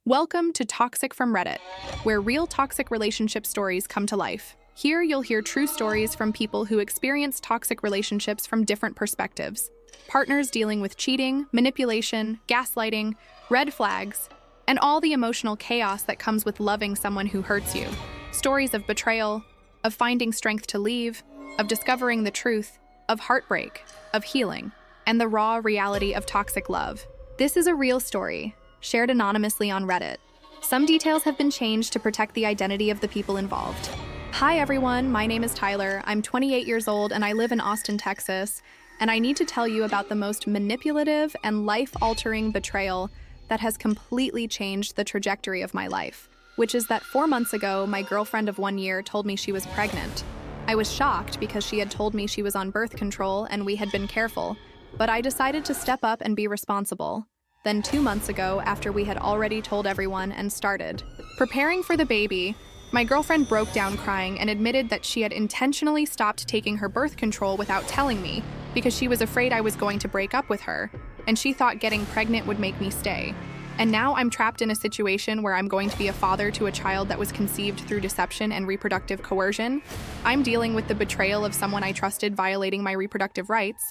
Welcome to Toxic from Reddit, where real toxic relationship stories come to life. Here you'll hear true stories from people who experience toxic relationships from different perspectives. Partners dealing with cheating, manipulation, gaslighting, red flags, and all the emotional chaos that comes with loving someone who hurts you. Stories of betrayal, of finding strength to leave, of discovering the truth, of heartbreak, of healing, and the raw reality of toxic love. This is a real story, shared anonymously on Reddit. Some details have been changed to protect the identity of the people involved. Hi everyone, my name is Tyler. I'm 28 years old and I live in Austin, Texas, and I need to tell you about the most manipulative and life-altering betrayal that has completely changed the trajectory of my life, which is that 4 months ago, my girlfriend of 1 year told me she was pregnant. I was shocked because she had told me she was on birth control and we had been careful, but I decided to step up and be responsible. Then 2 months ago, after we had already told everyone and started preparing for the baby, my girlfriend broke down crying and admitted that she had intentionally stopped taking her birth control without telling me because she was afraid I was going to break up with her, and she thought getting pregnant would make me stay. And now I'm trapped in a situation where I'm going to be a father to a child that was conceived through deception and reproductive coercion. I'm dealing with the betrayal of someone I trusted violating my reproductive rights,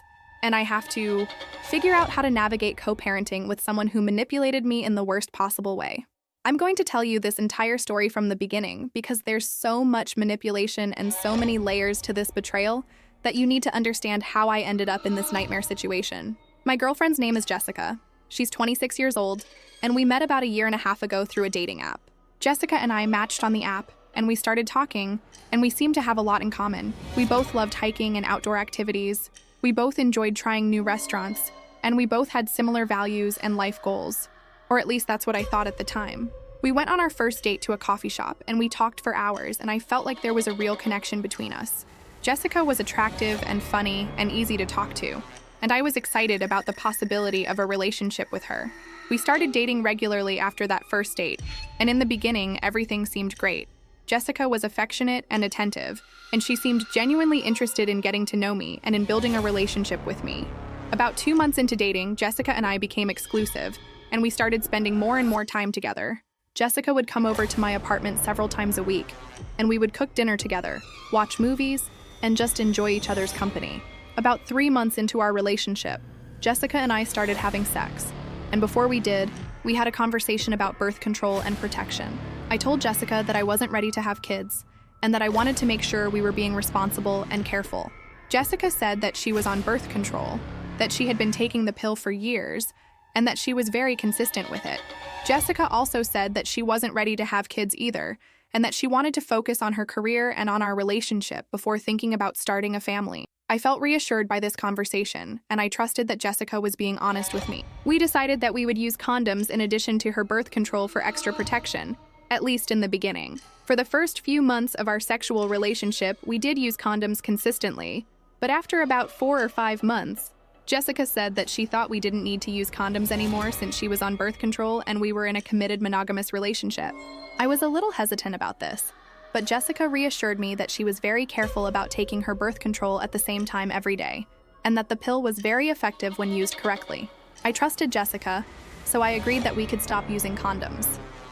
and I have to figure out how to navigate co-parenting with someone who manipulated me in the worst possible way. I'm going to tell you this entire story from the beginning because there's so much manipulation and so many layers to this betrayal that you need to understand how I ended up in this nightmare situation. My girlfriend's name is Jessica. She's 26 years old, and we met about 1.5 years ago through a dating app. Jessica and I matched on the app, and we started talking, and we seemed to have a lot in common. We both loved hiking and outdoor activities. We both enjoyed trying new restaurants, and we both had similar values and life goals. Or at least that's what I thought at the time. We went on our first date to a coffee shop, and we talked for hours, and I felt like there was a real connection between us. Jessica was attractive and funny and easy to talk to, and I was excited about the possibility of a relationship with her. We started dating regularly after that first date, and in the beginning, everything seemed great. Jessica was affectionate and attentive, and she seemed genuinely interested in getting to know me and in building a relationship with me. About 2 months into dating, Jessica and I became exclusive, and we started spending more and more time together. Jessica would come over to my apartment several times a week, and we would cook dinner together, watch movies, and just enjoy each other's company. About 3 months into our relationship, Jessica and I started having sex, and before we did, we had a conversation about birth control and protection. I told Jessica that I wasn't ready to have kids, and that I wanted to make sure we were being responsible and careful. Jessica said that she was on birth control, that she had been taking the pill for years, and that she was very consistent with it. Jessica also said that she wasn't ready to have kids either, and that she wanted to focus on her career and on our relationship before thinking about starting a family. I felt reassured by this conversation, and I trusted that Jessica was being honest with me. We decided that we would use condoms in addition to her birth control for extra protection, at least in the beginning. For the first few months of our sexual relationship, we did use condoms consistently, but after about 4 or 5 months, Jessica said that she thought we didn't need to use condoms anymore since she was on birth control and we were in a committed monogamous relationship. I was a little hesitant about this, but Jessica reassured me that she was very careful about taking her birth control at the same time every day, and that the pill was very effective when used correctly. I trusted Jessica, so I agreed that we could stop using condoms.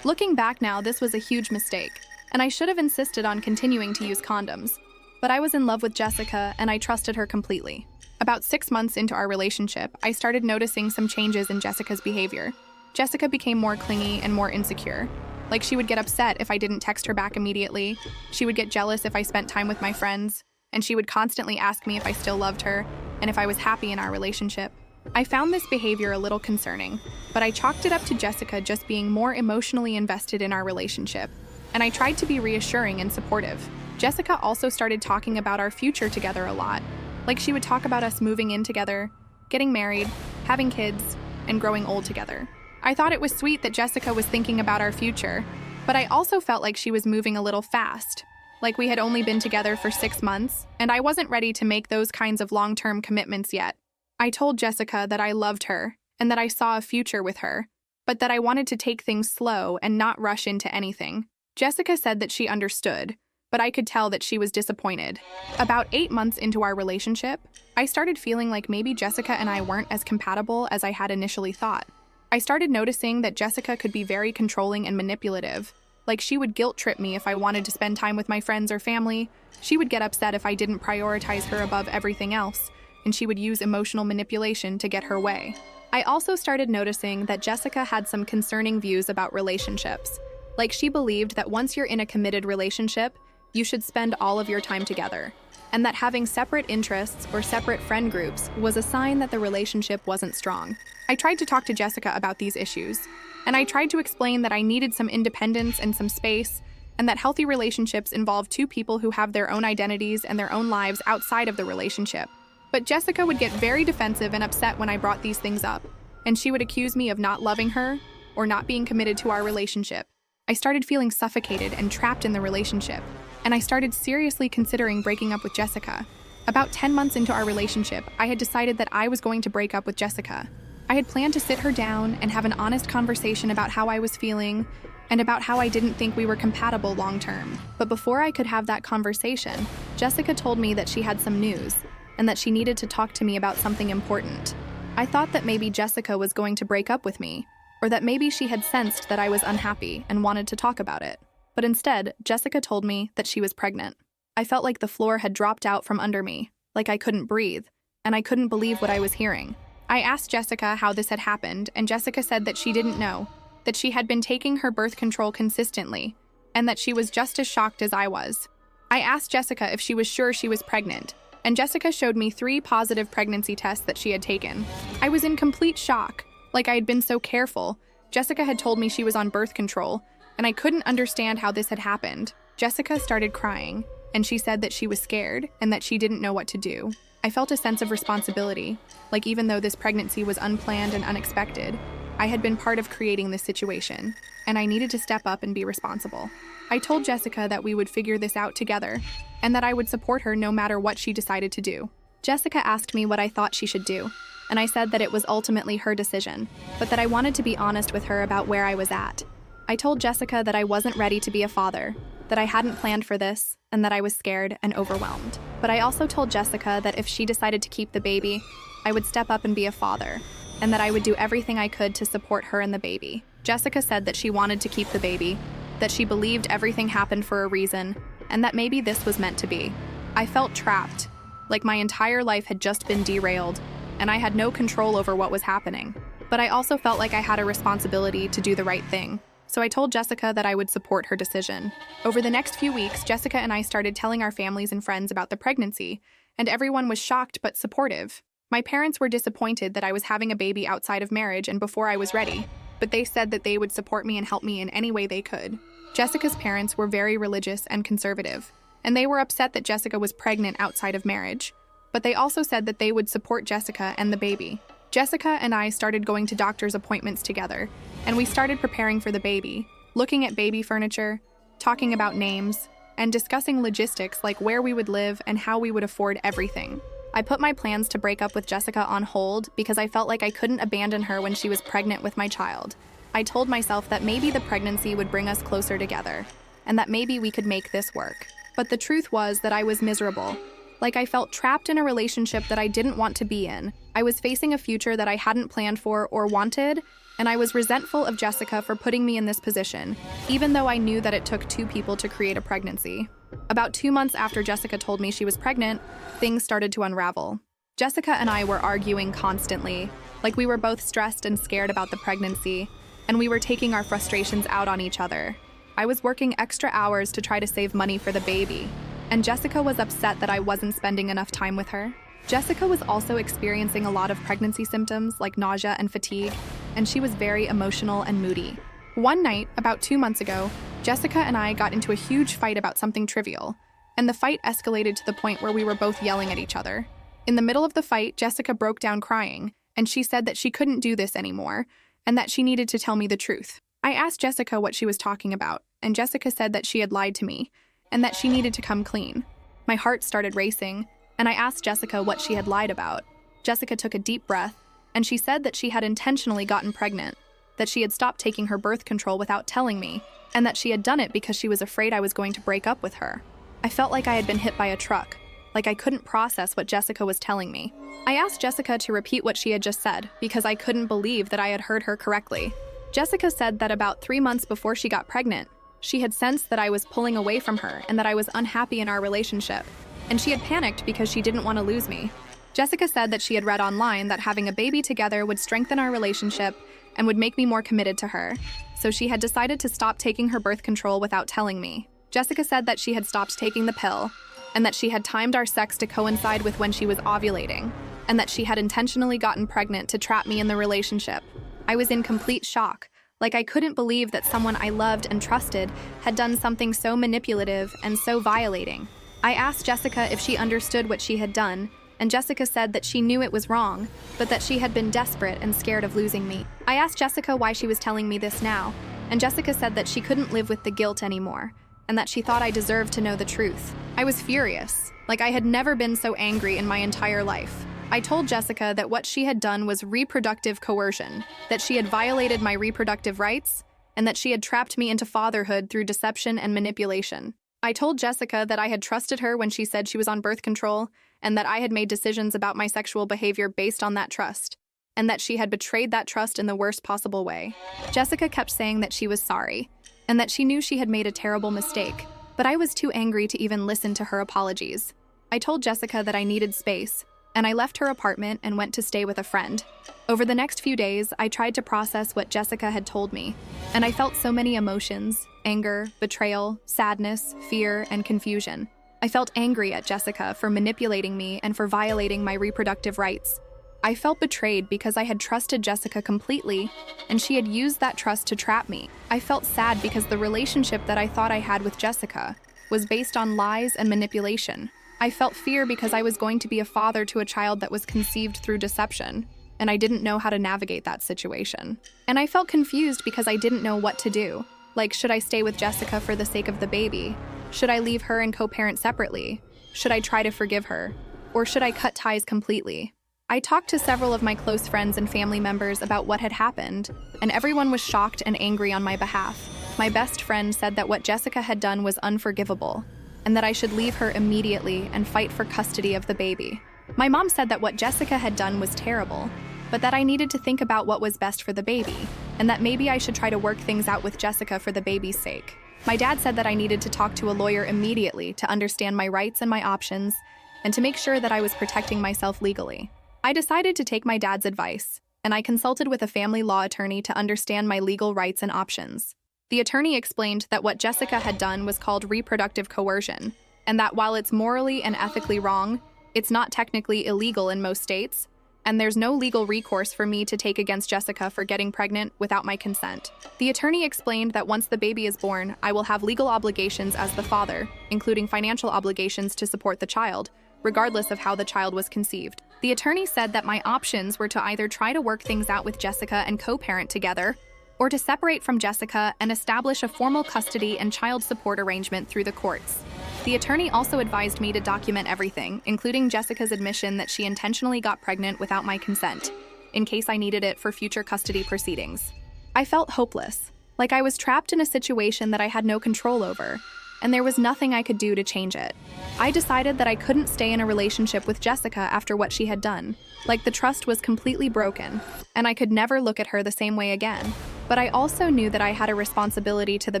Looking back now, this was a huge mistake, and I should have insisted on continuing to use condoms. But I was in love with Jessica, and I trusted her completely. About 6 months into our relationship, I started noticing some changes in Jessica's behavior. Jessica became more clingy and more insecure. Like, she would get upset if I didn't text her back immediately, she would get jealous if I spent time with my friends, and she would constantly ask me if I still loved her and if I was happy in our relationship. I found this behavior a little concerning, but I chalked it up to Jessica just being more emotionally invested in our relationship, and I tried to be reassuring and supportive. Jessica also started talking about our future together a lot. Like, she would talk about us moving in together, getting married, having kids, and growing old together. I thought it was sweet that Jessica was thinking about our future, but I also felt like she was moving a little fast. Like, we had only been together for 6 months, and I wasn't ready to make those kinds of long-term commitments yet. I told Jessica that I loved her and that I saw a future with her, but that I wanted to take things slow and not rush into anything. Jessica said that she understood, but I could tell that she was disappointed. About 8 months into our relationship, I started feeling like maybe Jessica and I weren't as compatible as I had initially thought. I started noticing that Jessica could be very controlling and manipulative. Like, she would guilt trip me if I wanted to spend time with my friends or family. She would get upset if I didn't prioritize her above everything else, and she would use emotional manipulation to get her way. I also started noticing that Jessica had some concerning views about relationships. Like, she believed that once you're in a committed relationship, you should spend all of your time together, and that having separate interests or separate friend groups was a sign that the relationship wasn't strong. I tried to talk to Jessica about these issues, and I tried to explain that I needed some independence and some space, and that healthy relationships involve two people who have their own identities and their own lives outside of the relationship. But Jessica would get very defensive and upset when I brought these things up, and she would accuse me of not loving her or not being committed to our relationship. I started feeling suffocated and trapped in the relationship, and I started seriously considering breaking up with Jessica. About 10 months into our relationship, I had decided that I was going to break up with Jessica. I had planned to sit her down and have an honest conversation about how I was feeling and about how I didn't think we were compatible long term. But before I could have that conversation, Jessica told me that she had some news and that she needed to talk to me about something important. I thought that maybe Jessica was going to break up with me, or that maybe she had sensed that I was unhappy and wanted to talk about it. But instead, Jessica told me that she was pregnant. I felt like the floor had dropped out from under me, like I couldn't breathe, and I couldn't believe what I was hearing. I asked Jessica how this had happened, and Jessica said that she didn't know, that she had been taking her birth control consistently, and that she was just as shocked as I was. I asked Jessica if she was sure she was pregnant, and Jessica showed me 3 positive pregnancy tests that she had taken. I was in complete shock, like I had been so careful. Jessica had told me she was on birth control, and I couldn't understand how this had happened. Jessica started crying, and she said that she was scared and that she didn't know what to do. I felt a sense of responsibility, like even though this pregnancy was unplanned and unexpected, I had been part of creating this situation, and I needed to step up and be responsible. I told Jessica that we would figure this out together, and that I would support her no matter what she decided to do. Jessica asked me what I thought she should do, and I said that it was ultimately her decision, but that I wanted to be honest with her about where I was at. I told Jessica that I wasn't ready to be a father, that I hadn't planned for this, and that I was scared and overwhelmed. But I also told Jessica that if she decided to keep the baby, I would step up and be a father, and that I would do everything I could to support her and the baby. Jessica said that she wanted to keep the baby, that she believed everything happened for a reason, and that maybe this was meant to be. I felt trapped, like my entire life had just been derailed, and I had no control over what was happening. But I also felt like I had a responsibility to do the right thing. So I told Jessica that I would support her decision. Over the next few weeks, Jessica and I started telling our families and friends about the pregnancy, and everyone was shocked but supportive. My parents were disappointed that I was having a baby outside of marriage and before I was ready, but they said that they would support me and help me in any way they could. Jessica's parents were very religious and conservative, and they were upset that Jessica was pregnant outside of marriage, but they also said that they would support Jessica and the baby. Jessica and I started going to doctor's appointments together, and we started preparing for the baby, looking at baby furniture, talking about names, and discussing logistics like where we would live and how we would afford everything. I put my plans to break up with Jessica on hold because I felt like I couldn't abandon her when she was pregnant with my child. I told myself that maybe the pregnancy would bring us closer together, and that maybe we could make this work. But the truth was that I was miserable. Like, I felt trapped in a relationship that I didn't want to be in. I was facing a future that I hadn't planned for or wanted, and I was resentful of Jessica for putting me in this position, even though I knew that it took 2 people to create a pregnancy. About 2 months after Jessica told me she was pregnant, things started to unravel. Jessica and I were arguing constantly, like we were both stressed and scared about the pregnancy, and we were taking our frustrations out on each other. I was working extra hours to try to save money for the baby, and Jessica was upset that I wasn't spending enough time with her. Jessica was also experiencing a lot of pregnancy symptoms like nausea and fatigue, and she was very emotional and moody. One night, about 2 months ago, Jessica and I got into a huge fight about something trivial, and the fight escalated to the point where we were both yelling at each other. In the middle of the fight, Jessica broke down crying, and she said that she couldn't do this anymore, and that she needed to tell me the truth. I asked Jessica what she was talking about, and Jessica said that she had lied to me, and that she needed to come clean. My heart started racing, and I asked Jessica what she had lied about. Jessica took a deep breath, and she said that she had intentionally gotten pregnant, that she had stopped taking her birth control without telling me, and that she had done it because she was afraid I was going to break up with her. I felt like I had been hit by a truck, like I couldn't process what Jessica was telling me. I asked Jessica to repeat what she had just said because I couldn't believe that I had heard her correctly. Jessica said that about 3 months before she got pregnant, she had sensed that I was pulling away from her and that I was unhappy in our relationship, and she had panicked because she didn't want to lose me. Jessica said that she had read online that having a baby together would strengthen our relationship and would make me more committed to her, so she had decided to stop taking her birth control without telling me. Jessica said that she had stopped taking the pill, and that she had timed our sex to coincide with when she was ovulating, and that she had intentionally gotten pregnant to trap me in the relationship. I was in complete shock, like I couldn't believe that someone I loved and trusted had done something so manipulative and so violating. I asked Jessica if she understood what she had done, and Jessica said that she knew it was wrong, but that she had been desperate and scared of losing me. I asked Jessica why she was telling me this now, and Jessica said that she couldn't live with the guilt anymore, and that she thought I deserved to know the truth. I was furious, like I had never been so angry in my entire life. I told Jessica that what she had done was reproductive coercion, that she had violated my reproductive rights, and that she had trapped me into fatherhood through deception and manipulation. I told Jessica that I had trusted her when she said she was on birth control, and that I had made decisions about my sexual behavior based on that trust, and that she had betrayed that trust in the worst possible way. Jessica kept saying that she was sorry, and that she knew she had made a terrible mistake, but I was too angry to even listen to her apologies. I told Jessica that I needed space, and I left her apartment and went to stay with a friend. Over the next few days, I tried to process what Jessica had told me, and I felt so many emotions: anger, betrayal, sadness, fear, and confusion. I felt angry at Jessica for manipulating me and for violating my reproductive rights. I felt betrayed because I had trusted Jessica completely, and she had used that trust to trap me. I felt sad because the relationship that I thought I had with Jessica was based on lies and manipulation. I felt fear because I was going to be a father to a child that was conceived through deception, and I didn't know how to navigate that situation. And I felt confused because I didn't know what to do. Like, should I stay with Jessica for the sake of the baby? Should I leave her and co-parent separately? Should I try to forgive her? Or should I cut ties completely? I talked to several of my close friends and family members about what had happened, and everyone was shocked and angry on my behalf. My best friend said that what Jessica had done was unforgivable, and that I should leave her immediately and fight for custody of the baby. My mom said that what Jessica had done was terrible, but that I needed to think about what was best for the baby, and that maybe I should try to work things out with Jessica for the baby's sake. My dad said that I needed to talk to a lawyer immediately to understand my rights and my options, and to make sure that I was protecting myself legally. I decided to take my dad's advice, and I consulted with a family law attorney to understand my legal rights and options. The attorney explained that what Jessica had done was called reproductive coercion, and that while it's morally and ethically wrong, it's not technically illegal in most states, and there's no legal recourse for me to take against Jessica for getting pregnant without my consent. The attorney explained that once the baby is born, I will have legal obligations as the father, including financial obligations to support the child, regardless of how the child was conceived. The attorney said that my options were to either try to work things out with Jessica and co-parent together, or to separate from Jessica and establish a formal custody and child support arrangement through the courts. The attorney also advised me to document everything, including Jessica's admission that she intentionally got pregnant without my consent, in case I needed it for future custody proceedings. I felt hopeless, like I was trapped in a situation that I had no control over, and there was nothing I could do to change it. I decided that I couldn't stay in a relationship with Jessica after what she had done, like the trust was completely broken, and I could never look at her the same way again. But I also knew that I had a responsibility to the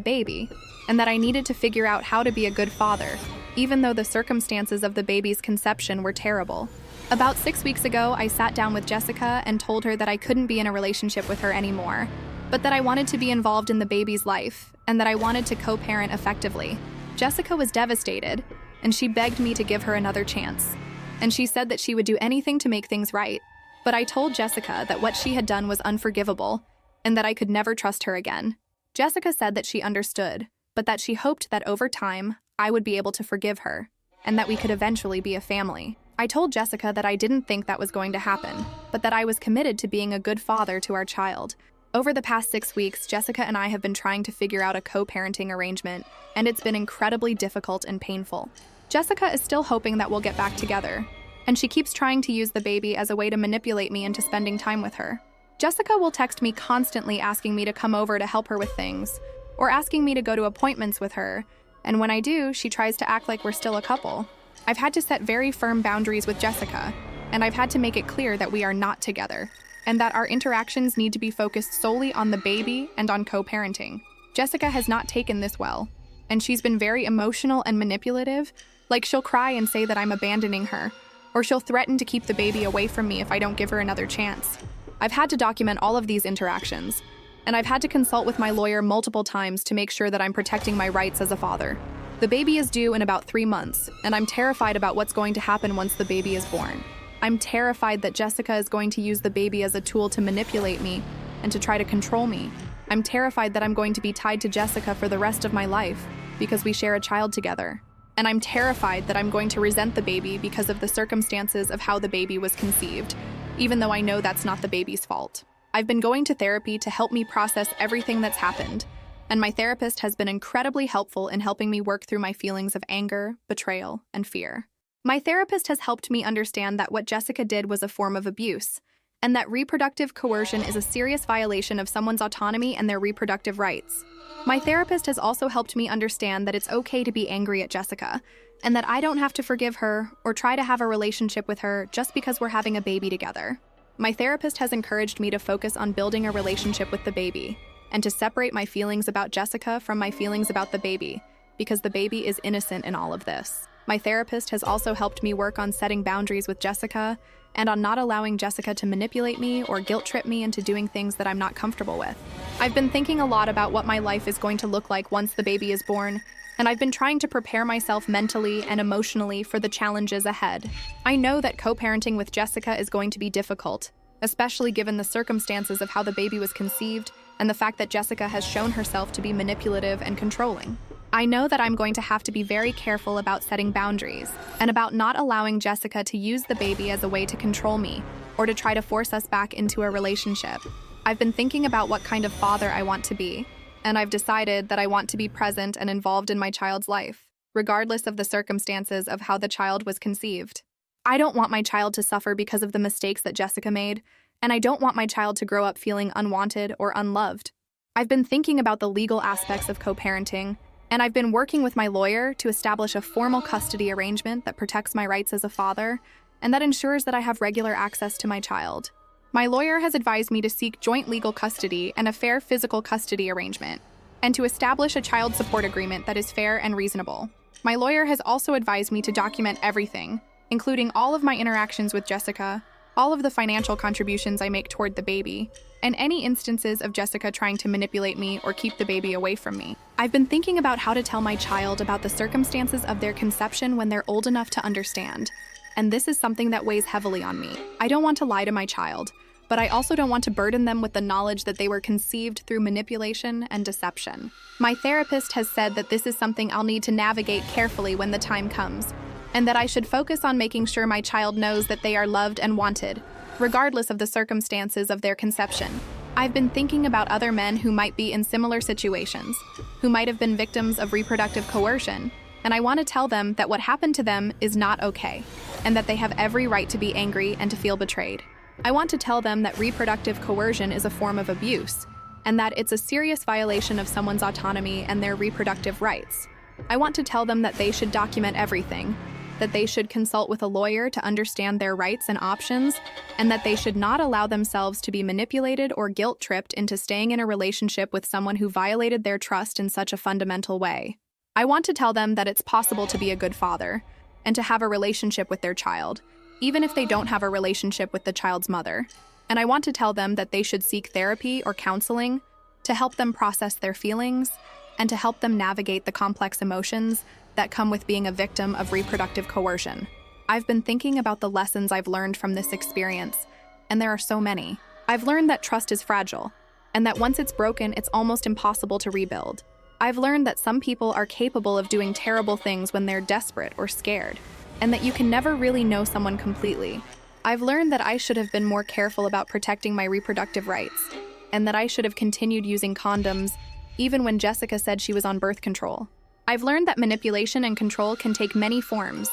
baby, and that I needed to figure out how to be a good father, even though the circumstances of the baby's conception were terrible. About 6 weeks ago, I sat down with Jessica and told her that I couldn't be in a relationship with her anymore, but that I wanted to be involved in the baby's life, and that I wanted to co-parent effectively. Jessica was devastated, and she begged me to give her another chance. And she said that she would do anything to make things right. But I told Jessica that what she had done was unforgivable, and that I could never trust her again. Jessica said that she understood, but that she hoped that over time, I would be able to forgive her, and that we could eventually be a family. I told Jessica that I didn't think that was going to happen, but that I was committed to being a good father to our child. Over the past 6 weeks, Jessica and I have been trying to figure out a co-parenting arrangement, and it's been incredibly difficult and painful. Jessica is still hoping that we'll get back together, and she keeps trying to use the baby as a way to manipulate me into spending time with her. Jessica will text me constantly asking me to come over to help her with things, or asking me to go to appointments with her, and when I do, she tries to act like we're still a couple. I've had to set very firm boundaries with Jessica, and I've had to make it clear that we are not together, and that our interactions need to be focused solely on the baby and on co-parenting. Jessica has not taken this well, and she's been very emotional and manipulative. Like, she'll cry and say that I'm abandoning her, or she'll threaten to keep the baby away from me if I don't give her another chance. I've had to document all of these interactions, and I've had to consult with my lawyer multiple times to make sure that I'm protecting my rights as a father. The baby is due in about 3 months, and I'm terrified about what's going to happen once the baby is born. I'm terrified that Jessica is going to use the baby as a tool to manipulate me and to try to control me. I'm terrified that I'm going to be tied to Jessica for the rest of my life because we share a child together. And I'm terrified that I'm going to resent the baby because of the circumstances of how the baby was conceived, even though I know that's not the baby's fault. I've been going to therapy to help me process everything that's happened, and my therapist has been incredibly helpful in helping me work through my feelings of anger, betrayal, and fear. My therapist has helped me understand that what Jessica did was a form of abuse, and that reproductive coercion is a serious violation of someone's autonomy and their reproductive rights. My therapist has also helped me understand that it's okay to be angry at Jessica, and that I don't have to forgive her or try to have a relationship with her just because we're having a baby together. My therapist has encouraged me to focus on building a relationship with the baby, and to separate my feelings about Jessica from my feelings about the baby, because the baby is innocent in all of this. My therapist has also helped me work on setting boundaries with Jessica and on not allowing Jessica to manipulate me or guilt trip me into doing things that I'm not comfortable with. I've been thinking a lot about what my life is going to look like once the baby is born, and I've been trying to prepare myself mentally and emotionally for the challenges ahead. I know that co-parenting with Jessica is going to be difficult, especially given the circumstances of how the baby was conceived and the fact that Jessica has shown herself to be manipulative and controlling. I know that I'm going to have to be very careful about setting boundaries and about not allowing Jessica to use the baby as a way to control me or to try to force us back into a relationship. I've been thinking about what kind of father I want to be, and I've decided that I want to be present and involved in my child's life, regardless of the circumstances of how the child was conceived. I don't want my child to suffer because of the mistakes that Jessica made, and I don't want my child to grow up feeling unwanted or unloved. I've been thinking about the legal aspects of co-parenting, and I've been working with my lawyer to establish a formal custody arrangement that protects my rights as a father and that ensures that I have regular access to my child. My lawyer has advised me to seek joint legal custody and a fair physical custody arrangement, and to establish a child support agreement that is fair and reasonable. My lawyer has also advised me to document everything, including all of my interactions with Jessica, all of the financial contributions I make toward the baby, and any instances of Jessica trying to manipulate me or keep the baby away from me. I've been thinking about how to tell my child about the circumstances of their conception when they're old enough to understand, and this is something that weighs heavily on me. I don't want to lie to my child, but I also don't want to burden them with the knowledge that they were conceived through manipulation and deception. My therapist has said that this is something I'll need to navigate carefully when the time comes, and that I should focus on making sure my child knows that they are loved and wanted, regardless of the circumstances of their conception. I've been thinking about other men who might be in similar situations, who might have been victims of reproductive coercion, and I want to tell them that what happened to them is not okay, and that they have every right to be angry and to feel betrayed. I want to tell them that reproductive coercion is a form of abuse, and that it's a serious violation of someone's autonomy and their reproductive rights. I want to tell them that they should document everything, that they should consult with a lawyer to understand their rights and options, and that they should not allow themselves to be manipulated or guilt-tripped into staying in a relationship with someone who violated their trust in such a fundamental way. I want to tell them that it's possible to be a good father and to have a relationship with their child, even if they don't have a relationship with the child's mother. And I want to tell them that they should seek therapy or counseling to help them process their feelings and to help them navigate the complex emotions that come with being a victim of reproductive coercion. I've been thinking about the lessons I've learned from this experience, and there are so many. I've learned that trust is fragile, and that once it's broken, it's almost impossible to rebuild. I've learned that some people are capable of doing terrible things when they're desperate or scared, and that you can never really know someone completely. I've learned that I should have been more careful about protecting my reproductive rights, and that I should have continued using condoms even when Jessica said she was on birth control. I've learned that manipulation and control can take many forms,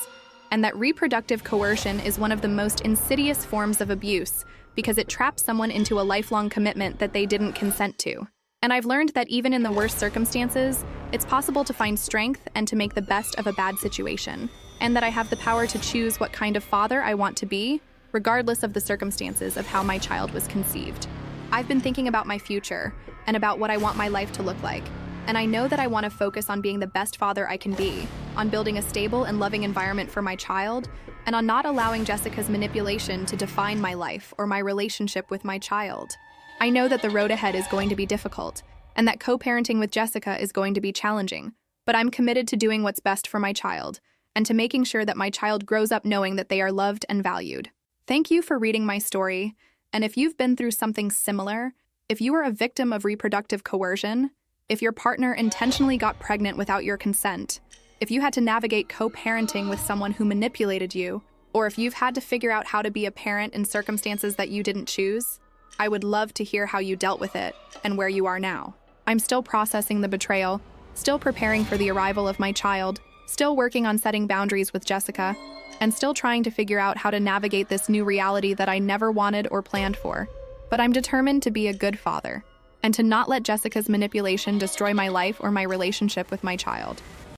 and that reproductive coercion is one of the most insidious forms of abuse because it traps someone into a lifelong commitment that they didn't consent to. And I've learned that even in the worst circumstances, it's possible to find strength and to make the best of a bad situation. and that I have the power to choose what kind of father I want to be, regardless of the circumstances of how my child was conceived. I've been thinking about my future and about what I want my life to look like, and I know that I want to focus on being the best father I can be, on building a stable and loving environment for my child, and on not allowing Jessica's manipulation to define my life or my relationship with my child. I know that the road ahead is going to be difficult, and that co-parenting with Jessica is going to be challenging, but I'm committed to doing what's best for my child, and to making sure that my child grows up knowing that they are loved and valued. Thank you for reading my story, and if you've been through something similar, if you are a victim of reproductive coercion, if your partner intentionally got pregnant without your consent, if you had to navigate co-parenting with someone who manipulated you, or if you've had to figure out how to be a parent in circumstances that you didn't choose, I would love to hear how you dealt with it and where you are now. I'm still processing the betrayal, still preparing for the arrival of my child, still working on setting boundaries with Jessica, and still trying to figure out how to navigate this new reality that I never wanted or planned for. But I'm determined to be a good father, and to not let Jessica's manipulation destroy my life or my relationship with my child.